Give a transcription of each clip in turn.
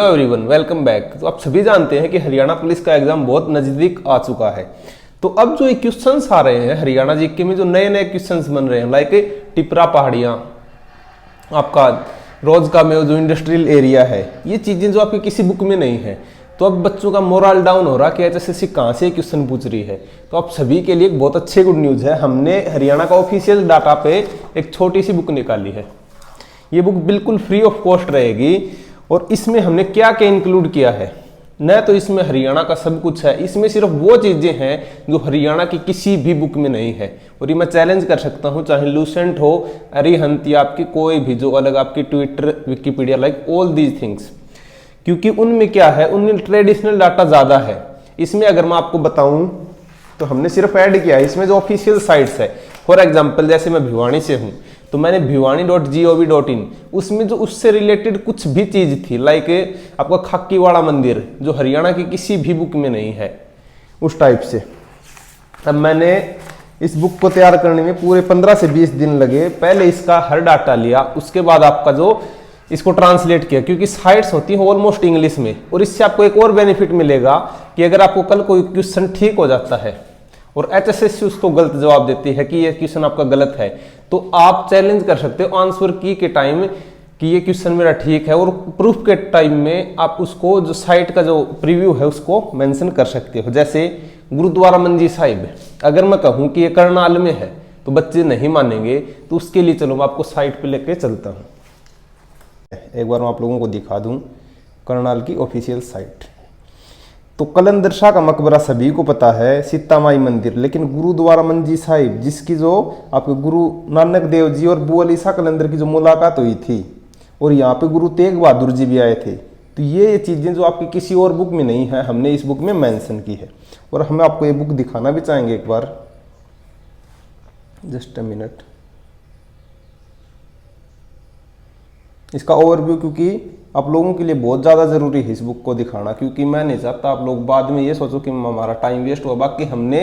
Hello everyone, welcome back. तो आप सभी जानते हैं कि हरियाणा पुलिस का एग्जाम बहुत नजदीक आ चुका है। तो अब जो क्वेश्चंस आ रहे हैं हरियाणा जीके में, जो नए नए क्वेश्चंस बन रहे हैं, लाइक टिपरा पहाड़ियाँ, आपका रोजका में जो इंडस्ट्रियल एरिया है, ये चीजें जो आपकी किसी बुक में नहीं है। तो अब बच्चों का मोरल डाउन हो रहा कि एचएसएससी कहाँ से क्वेश्चन पूछ रही है। तो आप सभी के लिए एक बहुत अच्छी गुड न्यूज़ है, हमने हरियाणा का ऑफिशियल डाटा पे एक छोटी सी बुक निकाली है। ये बुक बिल्कुल फ्री ऑफ कॉस्ट रहेगी और इसमें हमने क्या क्या इंक्लूड किया है। न तो इसमें हरियाणा का सब कुछ है, इसमें सिर्फ वो चीज़ें हैं जो हरियाणा की किसी भी बुक में नहीं है। और ये मैं चैलेंज कर सकता हूँ, चाहे लूसेंट हो, अरिहंत या आपकी कोई भी जो अलग आपकी Twitter, Wikipedia, like all these things, क्योंकि उनमें क्या है, उनमें ट्रेडिशनल डाटा ज़्यादा है। इसमें अगर मैं आपको बताऊं तो हमने सिर्फ ऐड किया है इसमें जो ऑफिशियल साइट्स है। फॉर एग्जांपल, जैसे मैं भिवानी से हूं तो मैंने भिवानी.gov.in, उसमें जो उससे रिलेटेड कुछ भी चीज़ थी, लाइक आपका खाकीवाड़ा मंदिर, जो हरियाणा की किसी भी बुक में नहीं है, उस टाइप से। अब मैंने इस बुक को तैयार करने में पूरे 15 से 20 दिन लगे। पहले इसका हर डाटा लिया, उसके बाद आपका जो इसको ट्रांसलेट किया, क्योंकि साइट्स होती हैं ऑलमोस्ट इंग्लिश में। और इससे आपको एक और बेनिफिट मिलेगा कि अगर आपको कल कोई क्वेश्चन ठीक हो जाता है और एचएसएससी उसको गलत जवाब देती है कि ये क्वेश्चन आपका गलत है, तो आप चैलेंज कर सकते हो आंसर की के टाइम कि ये क्वेश्चन मेरा ठीक है, और प्रूफ के टाइम में आप उसको जो साइट का जो प्रीव्यू है उसको मेंशन कर सकते हो। जैसे गुरुद्वारा मंजी साहिब, अगर मैं कहूँ कि ये करनाल में है तो बच्चे नहीं मानेंगे, तो उसके लिए चलो मैं आपको साइट पे लेके चलता हूँ। एक बार मैं आप लोगों को दिखा दूं करनाल की ऑफिशियल साइट। तो कलंदर शाह का मकबरा सभी को पता है, सीता माई मंदिर, लेकिन गुरुद्वारा मंजी साहिब, जिसकी जो आपके गुरु नानक देव जी और बुआ अली शाह कलंदर की जो मुलाकात हुई थी, और यहाँ पे गुरु तेग बहादुर जी भी आए थे, तो ये चीज़ें जो आपकी किसी और बुक में नहीं है, हमने इस बुक में मेंशन की है। और हम आपको ये बुक दिखाना भी चाहेंगे एक बार, जस्ट अ मिनट। इसका ओवरव्यू, क्योंकि आप लोगों के लिए बहुत ज़्यादा ज़रूरी है इस बुक को दिखाना, क्योंकि मैं नहीं चाहता आप लोग बाद में ये सोचो कि हमारा टाइम वेस्ट हुआ। बाकी हमने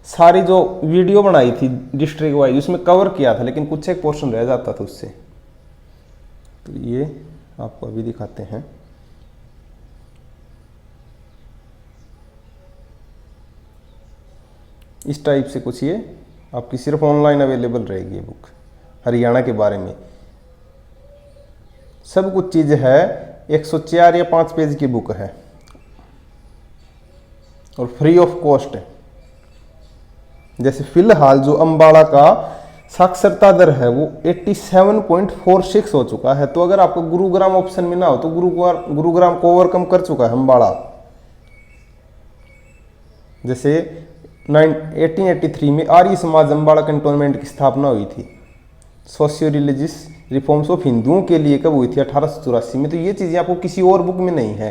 सारी जो वीडियो बनाई थी डिस्ट्रिक्ट वाइज उसमें कवर किया था, लेकिन कुछ एक पोर्शन रह जाता था उससे। तो ये आपको अभी दिखाते हैं। इस टाइप से कुछ ये आपकी सिर्फ ऑनलाइन अवेलेबल रहेगी ये बुक हरियाणा के बारे में। सब कुछ चीज़ है, 104 या 5 पेज की बुक है और फ्री ऑफ कॉस्ट है। जैसे फिलहाल जो अम्बाड़ा का साक्षरता दर है वो 87.46 हो चुका है। तो अगर आपको गुरुग्राम ऑप्शन में ना हो तो गुरुग्राम को ओवरकम कर चुका है अम्बाड़ा। जैसे 1883 में आर्य समाज अम्बाड़ा कैंटोनमेंट की स्थापना हुई थी। सोशियो रिलीजियस रिफॉर्म्स ऑफ हिंदुओं के लिए कब हुई थी? 1884 में। तो ये चीज़ें आपको किसी और बुक में नहीं है।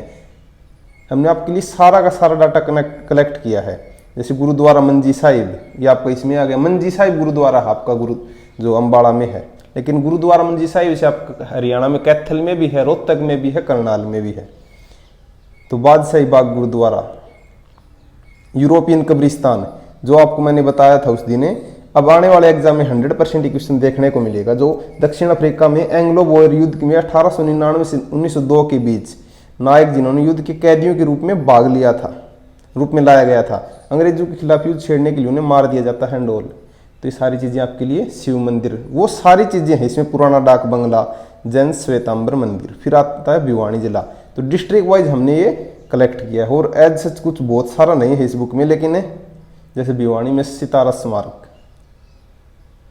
हमने आपके लिए सारा का सारा डाटा कलेक्ट किया है। जैसे गुरुद्वारा मंजी साहिब, ये आपका इसमें आ गया। मंजी साहिब गुरुद्वारा आपका गुरु जो अम्बाड़ा में है, लेकिन गुरुद्वारा मंजी साहिब से आपका हरियाणा में कैथल में भी है, रोहतक में भी है, करनाल में भी है। तो बादशाही बाग गुरुद्वारा, यूरोपियन कब्रिस्तान, जो आपको मैंने बताया था उस दिन। अब आने वाले एग्जाम में 100% क्वेश्चन देखने को मिलेगा। जो दक्षिण अफ्रीका में एंग्लो बोयर युद्ध में 1899 से 1902 के बीच नायक जिन्होंने युद्ध के कैदियों के रूप में भाग लिया था, रूप में लाया गया था, अंग्रेजों के खिलाफ युद्ध छेड़ने के लिए उन्हें मार दिया जाता है हैंडोल। तो ये सारी चीज़ें आपके लिए, शिव मंदिर, वो सारी चीज़ें हैं इसमें। पुराना डाक बंगला, जैन श्वेतांबर मंदिर, फिर आता है भिवानी जिला। तो डिस्ट्रिक्ट वाइज हमने ये कलेक्ट किया है। और एज सच कुछ बहुत सारा नहीं है इस बुक में, लेकिन जैसे भिवानी में सितारा स्मारक।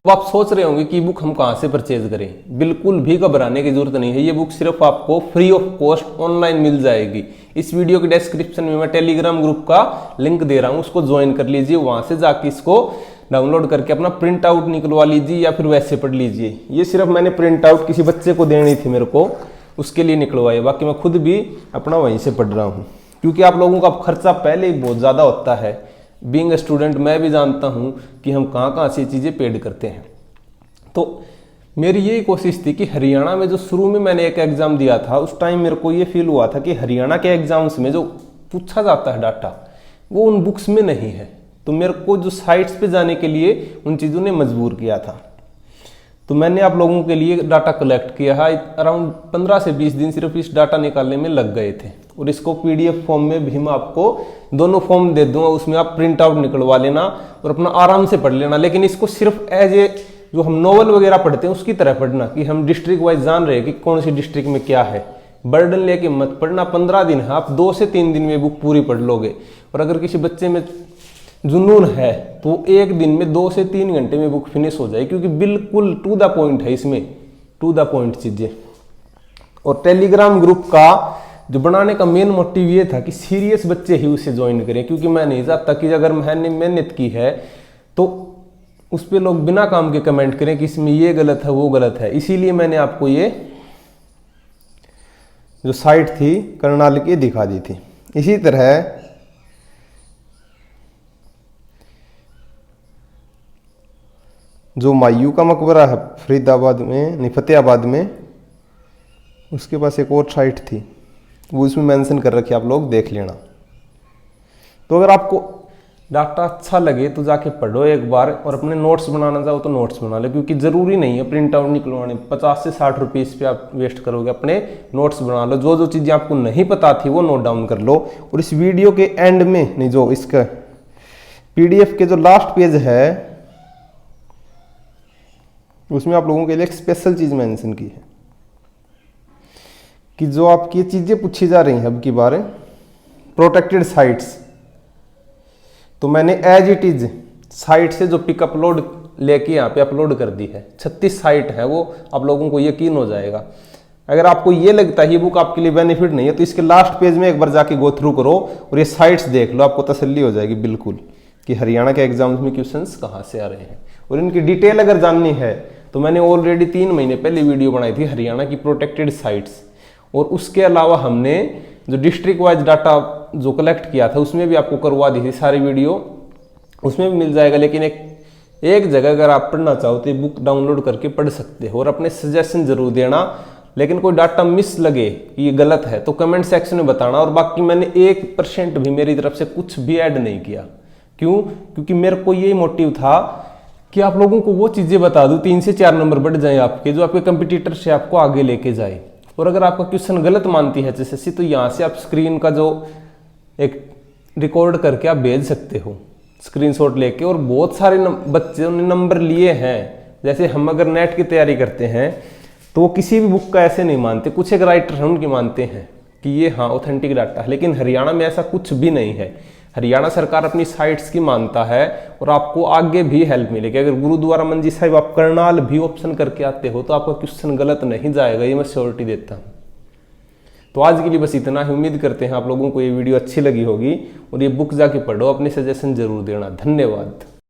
अब आप सोच रहे होंगे कि बुक हम कहाँ से परचेज करें। बिल्कुल भी घबराने की जरूरत नहीं है, ये बुक सिर्फ आपको फ्री ऑफ कॉस्ट ऑनलाइन मिल जाएगी। इस वीडियो के डिस्क्रिप्शन में मैं टेलीग्राम ग्रुप का लिंक दे रहा हूँ, उसको ज्वाइन कर लीजिए। वहाँ से जाके इसको डाउनलोड करके अपना प्रिंट आउट निकलवा लीजिए या फिर वैसे पढ़ लीजिए। ये सिर्फ मैंने प्रिंट आउट किसी बच्चे को देनी थी मेरे को, उसके लिए निकलवाए। बाकी मैं खुद भी अपना वहीं से पढ़ रहा हूँ, क्योंकि आप लोगों का खर्चा पहले ही बहुत ज़्यादा होता है। बीइंग ए स्टूडेंट मैं भी जानता हूँ कि हम कहाँ कहाँ से चीज़ें पेड करते हैं। तो मेरी यही कोशिश थी कि हरियाणा में जो शुरू में मैंने एक एग्ज़ाम दिया था, उस टाइम मेरे को ये फील हुआ था कि हरियाणा के एग्ज़ाम्स में जो पूछा जाता है डाटा, वो उन बुक्स में नहीं है। तो मेरे को जो साइट्स पे जाने के लिए उन चीज़ों ने मजबूर किया था। तो मैंने आप लोगों के लिए डाटा कलेक्ट किया है, अराउंड 15 से 20 दिन सिर्फ इस डाटा निकालने में लग गए थे। और इसको पीडीएफ फॉर्म में भी मैं आपको दोनों फॉर्म दे दूंगा, उसमें आप प्रिंट आउट निकलवा लेना और अपना आराम से पढ़ लेना। लेकिन इसको सिर्फ एज ए जो हम नॉवल वगैरह पढ़ते हैं उसकी तरह पढ़ना, कि हम डिस्ट्रिक्ट वाइज जान रहे हैं कि कौन सी डिस्ट्रिक्ट में क्या है। बर्डन लेके मत पढ़ना। 15 दिन है, आप 2 से 3 दिन में बुक पूरी पढ़ लोगे। और अगर किसी बच्चे में जुनून है तो एक दिन में 2 से 3 घंटे में बुक फिनिश हो जाए, क्योंकि बिल्कुल टू द पॉइंट है इसमें, टू द पॉइंट चीजें। और टेलीग्राम ग्रुप का जो बनाने का मेन मोटिव ये था कि सीरियस बच्चे ही उसे ज्वाइन करें, क्योंकि मैं नहीं चाहता कि अगर मैंने मेहनत की है तो उस पर लोग बिना काम के कमेंट करें कि इसमें ये गलत है वो गलत है। इसीलिए मैंने आपको ये जो साइट थी करनाल की दिखा दी थी। इसी तरह जो मायू का मकबरा है फरीदाबाद में, नहीं फतेहाबाद में, उसके पास एक और साइट थी, वो उसमें मेंशन कर रखी, आप लोग देख लेना। तो अगर आपको डाटा अच्छा लगे तो जाके पढ़ो एक बार, और अपने नोट्स बनाना चाहो तो नोट्स बना लो, क्योंकि जरूरी नहीं है प्रिंट आउट निकलवाने। 50 से 60 रुपीज़ पे आप वेस्ट करोगे, अपने नोट्स बना लो। जो जो चीज़ें आपको नहीं पता थी वो नोट डाउन कर लो। और इस वीडियो के एंड में, नहीं, जो इसका पीडीएफ के जो लास्ट पेज है उसमें आप लोगों के लिए एक स्पेशल चीज मेंशन की है, कि जो आपकी ये चीजें पूछी जा रही हैं अब की बार प्रोटेक्टेड साइट्स, तो मैंने एज इट इज साइट से जो पिक अपलोड लेके यहाँ पे अपलोड कर दी है। 36 साइट है वो, आप लोगों को यकीन हो जाएगा। अगर आपको ये लगता है ये बुक आपके लिए बेनिफिट नहीं है तो इसके लास्ट पेज में एक बार जाके गो थ्रू करो और ये साइट्स देख लो, आपको तसल्ली हो जाएगी बिल्कुल कि हरियाणा के एग्जाम्स में क्वेश्चंस कहाँ से आ रहे हैं। और इनकी डिटेल अगर जाननी है तो मैंने ऑलरेडी 3 महीने पहले वीडियो बनाई थी हरियाणा की प्रोटेक्टेड साइट्स, और उसके अलावा हमने जो डिस्ट्रिक्ट वाइज डाटा जो कलेक्ट किया था उसमें भी आपको करवा दी थी सारी वीडियो, उसमें भी मिल जाएगा। लेकिन एक जगह अगर आप पढ़ना चाहो तो बुक डाउनलोड करके पढ़ सकते हो, और अपने सजेशन जरूर देना। लेकिन कोई डाटा मिस लगे ये गलत है तो कमेंट सेक्शन में बताना। और बाकी मैंने 1% भी मेरी तरफ से कुछ भी ऐड नहीं किया। क्यों? क्योंकि मेरे को यही मोटिव था कि आप लोगों को वो चीज़ें बता दूं 3 से 4 नंबर बढ़ जाएं आपके, जो आपके कंपटीटर से आपको आगे लेके जाए। और अगर आपका क्वेश्चन गलत मानती है जैसे तो यहाँ से आप स्क्रीन का जो एक रिकॉर्ड करके आप भेज सकते हो स्क्रीनशॉट लेके। और बहुत सारे बच्चों ने नंबर लिए हैं। जैसे हम अगर नेट की तैयारी करते हैं तो वो किसी भी बुक का ऐसे नहीं मानते, कुछ एक राइटर हैं उनकी मानते हैं कि ये हाँ ऑथेंटिक डाटा है। लेकिन हरियाणा में ऐसा कुछ भी नहीं है। हरियाणा सरकार अपनी साइट्स की मानता है और आपको आगे भी हेल्प मिलेगी। अगर गुरुद्वारा मंजी साहिब आप करनाल भी ऑप्शन करके आते हो तो आपका क्वेश्चन गलत नहीं जाएगा, ये मैं श्योरिटी देता हूँ। तो आज के लिए बस इतना ही। उम्मीद करते हैं आप लोगों को ये वीडियो अच्छी लगी होगी और ये बुक जाके पढ़ो, अपने सजेशन जरूर देना। धन्यवाद।